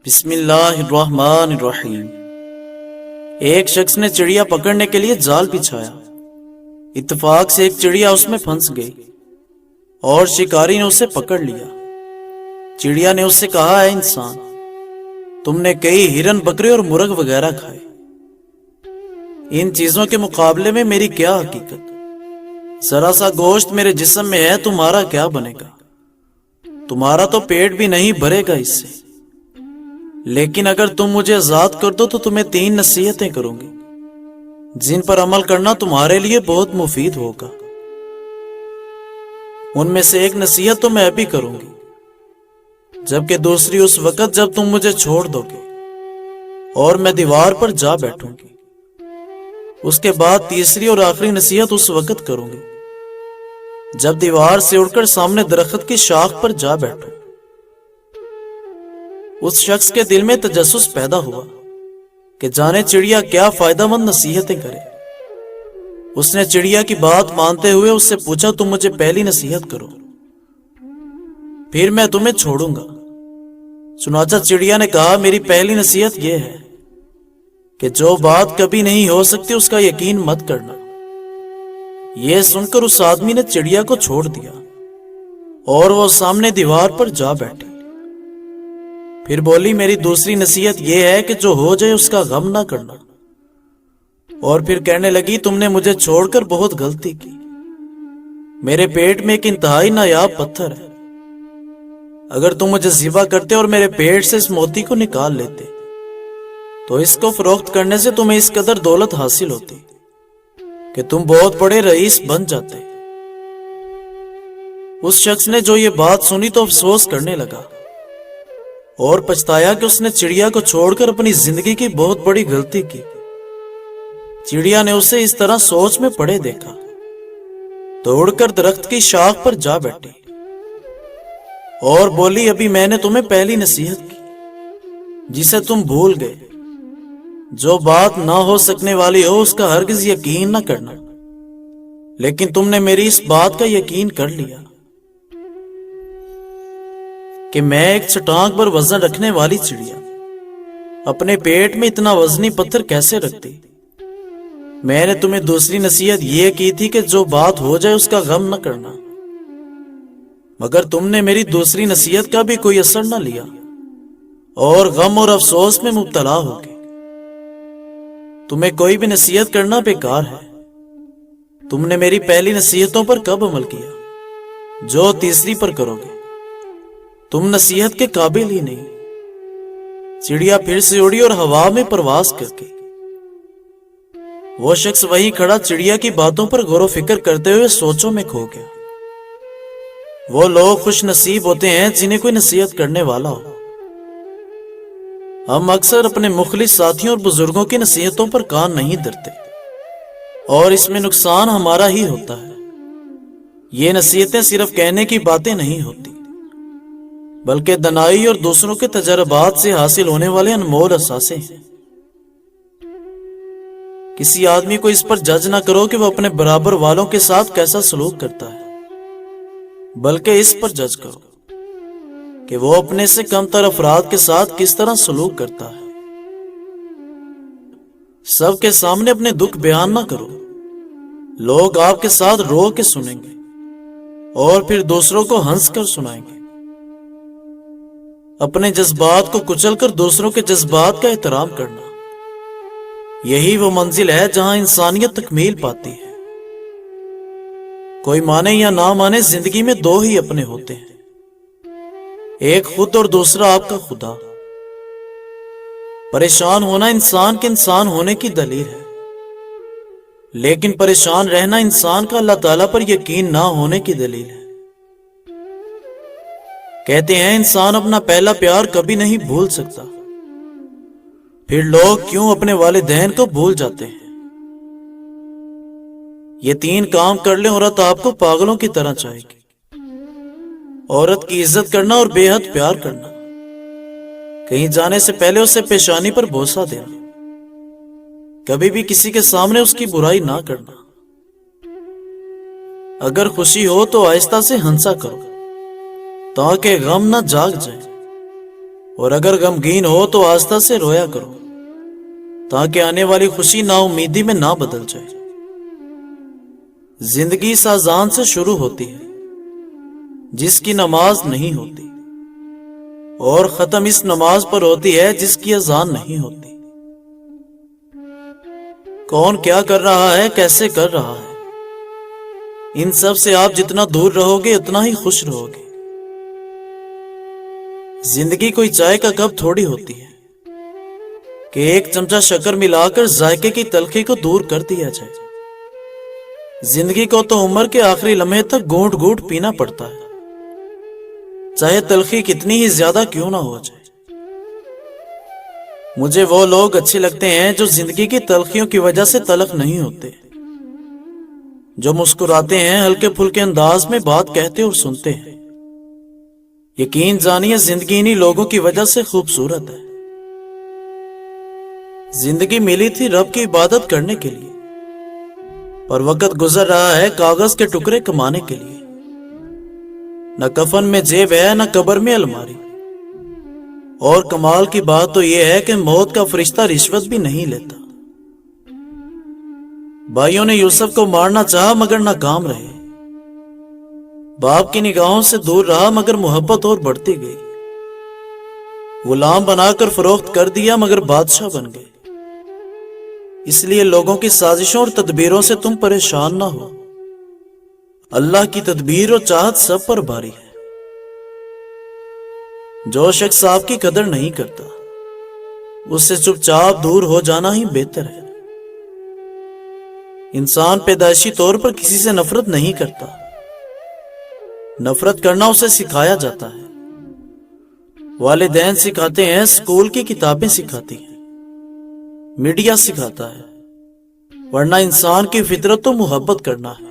بسم اللہ الرحمن الرحیم۔ ایک شخص نے چڑیا پکڑنے کے لیے جال بچھایا۔ اتفاق سے ایک چڑیا اس میں پھنس گئی اور شکاری نے اسے پکڑ لیا۔ چڑیا نے اس سے کہا، اے انسان، تم نے کئی ہرن، بکرے اور مرغ وغیرہ کھائے، ان چیزوں کے مقابلے میں میری کیا حقیقت؟ ذرا سا گوشت میرے جسم میں ہے، تمہارا کیا بنے گا؟ تمہارا تو پیٹ بھی نہیں بھرے گا اس سے۔ لیکن اگر تم مجھے آزاد کر دو تو تمہیں 3 نصیحتیں کروں گی جن پر عمل کرنا تمہارے لیے بہت مفید ہوگا۔ ان میں سے ایک نصیحت تو میں ابھی کروں گی، جبکہ دوسری اس وقت جب تم مجھے چھوڑ دو گے اور میں دیوار پر جا بیٹھوں گی۔ اس کے بعد تیسری اور آخری نصیحت اس وقت کروں گی جب دیوار سے اڑ کر سامنے درخت کی شاخ پر جا بیٹھوں۔ اس شخص کے دل میں تجسس پیدا ہوا کہ جانے چڑیا کیا فائدہ مند نصیحتیں کرے۔ اس نے چڑیا کی بات مانتے ہوئے اس سے پوچھا، تم مجھے پہلی نصیحت کرو، پھر میں تمہیں چھوڑوں گا۔ چنانچہ چڑیا نے کہا، میری پہلی نصیحت یہ ہے کہ جو بات کبھی نہیں ہو سکتی اس کا یقین مت کرنا۔ یہ سن کر اس آدمی نے چڑیا کو چھوڑ دیا اور وہ سامنے دیوار پر جا بیٹھی۔ پھر بولی، میری دوسری نصیحت یہ ہے کہ جو ہو جائے اس کا غم نہ کرنا۔ اور پھر کہنے لگی، تم نے مجھے چھوڑ کر بہت غلطی کی۔ میرے پیٹ میں ایک انتہائی نایاب پتھر ہے، اگر تم مجھے ذبح کرتے اور میرے پیٹ سے اس موتی کو نکال لیتے تو اس کو فروخت کرنے سے تمہیں اس قدر دولت حاصل ہوتی کہ تم بہت بڑے رئیس بن جاتے۔ اس شخص نے جو یہ بات سنی تو افسوس کرنے لگا اور پچھتایا کہ اس نے چڑیا کو چھوڑ کر اپنی زندگی کی بہت بڑی غلطی کی۔ چڑیا نے اسے اس طرح سوچ میں پڑے دیکھا تو اڑ کر درخت کی شاخ پر جا بیٹھی اور بولی، ابھی میں نے تمہیں پہلی نصیحت کی جسے تم بھول گئے۔ جو بات نہ ہو سکنے والی ہو اس کا ہرگز یقین نہ کرنا، لیکن تم نے میری اس بات کا یقین کر لیا کہ میں ایک چٹان پر وزن رکھنے والی چڑیا اپنے پیٹ میں اتنا وزنی پتھر کیسے رکھتی۔ میں نے تمہیں دوسری نصیحت یہ کی تھی کہ جو بات ہو جائے اس کا غم نہ کرنا، مگر تم نے میری دوسری نصیحت کا بھی کوئی اثر نہ لیا اور غم اور افسوس میں مبتلا ہو گئے۔ تمہیں کوئی بھی نصیحت کرنا بیکار ہے۔ تم نے میری پہلی نصیحتوں پر کب عمل کیا جو تیسری پر کرو گے؟ تم نصیحت کے قابل ہی نہیں۔ چڑیا پھر سے اڑی اور ہوا میں پرواز کر گئی۔ وہ شخص وہیں کھڑا چڑیا کی باتوں پر غور و فکر کرتے ہوئے سوچوں میں کھو گیا۔ وہ لوگ خوش نصیب ہوتے ہیں جنہیں کوئی نصیحت کرنے والا ہو۔ ہم اکثر اپنے مخلص ساتھیوں اور بزرگوں کی نصیحتوں پر کان نہیں دھرتے اور اس میں نقصان ہمارا ہی ہوتا ہے۔ یہ نصیحتیں صرف کہنے کی باتیں نہیں ہوتی، بلکہ دانائی اور دوسروں کے تجربات سے حاصل ہونے والے انمول اثاثے ہیں۔ کسی آدمی کو اس پر جج نہ کرو کہ وہ اپنے برابر والوں کے ساتھ کیسا سلوک کرتا ہے، بلکہ اس پر جج کرو کہ وہ اپنے سے کم تر افراد کے ساتھ کس طرح سلوک کرتا ہے۔ سب کے سامنے اپنے دکھ بیان نہ کرو، لوگ آپ کے ساتھ رو کے سنیں گے اور پھر دوسروں کو ہنس کر سنائیں گے۔ اپنے جذبات کو کچل کر دوسروں کے جذبات کا احترام کرنا، یہی وہ منزل ہے جہاں انسانیت تکمیل پاتی ہے۔ کوئی مانے یا نہ مانے، زندگی میں 2 ہی اپنے ہوتے ہیں، ایک خود اور دوسرا آپ کا خدا۔ پریشان ہونا انسان کے انسان ہونے کی دلیل ہے، لیکن پریشان رہنا انسان کا اللہ تعالیٰ پر یقین نہ ہونے کی دلیل ہے۔ کہتے ہیں انسان اپنا پہلا پیار کبھی نہیں بھول سکتا، پھر لوگ کیوں اپنے والدین کو بھول جاتے ہیں؟ یہ 3 کام کر لیں، عورت آپ کو پاگلوں کی طرح چاہے گی۔ عورت کی عزت کرنا اور بے حد پیار کرنا، کہیں جانے سے پہلے اسے پیشانی پر بوسہ دینا، کبھی بھی کسی کے سامنے اس کی برائی نہ کرنا۔ اگر خوشی ہو تو آہستہ سے ہنسا کرو تاکہ غم نہ جاگ جائے، اور اگر غمگین ہو تو آہستہ سے رویا کرو تاکہ آنے والی خوشی نا امیدی میں نہ بدل جائے۔ زندگی اس اذان سے شروع ہوتی ہے جس کی نماز نہیں ہوتی، اور ختم اس نماز پر ہوتی ہے جس کی اذان نہیں ہوتی۔ کون کیا کر رہا ہے، کیسے کر رہا ہے، ان سب سے آپ جتنا دور رہو گے اتنا ہی خوش رہو گے۔ زندگی کوئی چائے کا کپ تھوڑی ہوتی ہے کہ ایک چمچہ شکر ملا کر ذائقے کی تلخی کو دور کر دیا جائے۔ زندگی کو تو عمر کے آخری لمحے تک گھونٹ گھونٹ پینا پڑتا ہے، چاہے تلخی کتنی ہی زیادہ کیوں نہ ہو جائے۔ مجھے وہ لوگ اچھے لگتے ہیں جو زندگی کی تلخیوں کی وجہ سے تلخ نہیں ہوتے، جو مسکراتے ہیں، ہلکے پھلکے انداز میں بات کہتے اور سنتے ہیں۔ یقین جانیے زندگی انہی لوگوں کی وجہ سے خوبصورت ہے۔ زندگی ملی تھی رب کی عبادت کرنے کے لیے، پر وقت گزر رہا ہے کاغذ کے ٹکڑے کمانے کے لیے۔ نہ کفن میں جیب ہے، نہ قبر میں الماری، اور کمال کی بات تو یہ ہے کہ موت کا فرشتہ رشوت بھی نہیں لیتا۔ بھائیوں نے یوسف کو مارنا چاہا مگر ناکام رہے، باپ کی نگاہوں سے دور رہا مگر محبت اور بڑھتی گئی، غلام بنا کر فروخت کر دیا مگر بادشاہ بن گئے۔ اس لیے لوگوں کی سازشوں اور تدبیروں سے تم پریشان نہ ہو، اللہ کی تدبیر اور چاہت سب پر بھاری ہے۔ جو شخص آپ کی قدر نہیں کرتا اس سے چپ چاپ دور ہو جانا ہی بہتر ہے۔ انسان پیدائشی طور پر کسی سے نفرت نہیں کرتا، نفرت کرنا اسے سکھایا جاتا ہے۔ والدین سکھاتے ہیں، اسکول کی کتابیں سکھاتی ہیں، میڈیا سکھاتا ہے، ورنہ انسان کی فطرت تو محبت کرنا ہے۔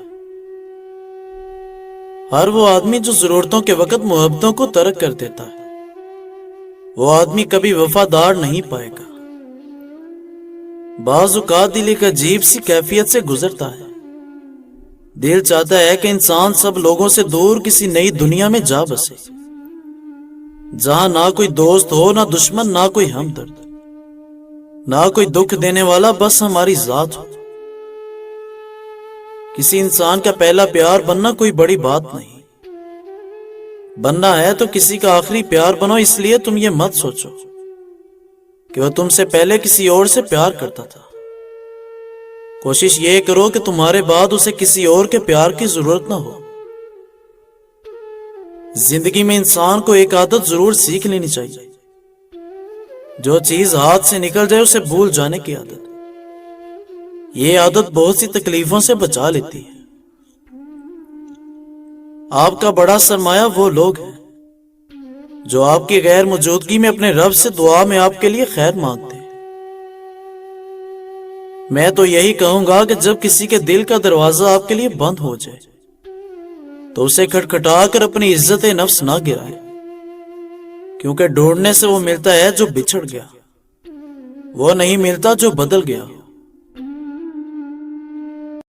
ہر وہ آدمی جو ضرورتوں کے وقت محبتوں کو ترک کر دیتا ہے وہ آدمی کبھی وفادار نہیں پائے گا۔ بعض اوقات دل ایک عجیب سی کیفیت سے گزرتا ہے، دل چاہتا ہے کہ انسان سب لوگوں سے دور کسی نئی دنیا میں جا بسے، جہاں نہ کوئی دوست ہو، نہ دشمن، نہ کوئی ہمدرد، نہ کوئی دکھ دینے والا، بس ہماری ذات ہو۔ کسی انسان کا پہلا پیار بننا کوئی بڑی بات نہیں، بننا ہے تو کسی کا آخری پیار بنو۔ اس لیے تم یہ مت سوچو کہ وہ تم سے پہلے کسی اور سے پیار کرتا تھا، کوشش یہ کرو کہ تمہارے بعد اسے کسی اور کے پیار کی ضرورت نہ ہو۔ زندگی میں انسان کو ایک عادت ضرور سیکھ لینی چاہیے، جو چیز ہاتھ سے نکل جائے اسے بھول جانے کی عادت۔ یہ عادت بہت سی تکلیفوں سے بچا لیتی ہے۔ آپ کا بڑا سرمایہ وہ لوگ ہیں جو آپ کی غیر موجودگی میں اپنے رب سے دعا میں آپ کے لیے خیر مانگتے ہیں۔ میں تو یہی کہوں گا کہ جب کسی کے دل کا دروازہ آپ کے لیے بند ہو جائے تو اسے کھٹکھٹا کر اپنی عزت نفس نہ گرائے، کیونکہ ڈھونڈنے سے وہ ملتا ہے جو بچھڑ گیا، وہ نہیں ملتا جو بدل گیا۔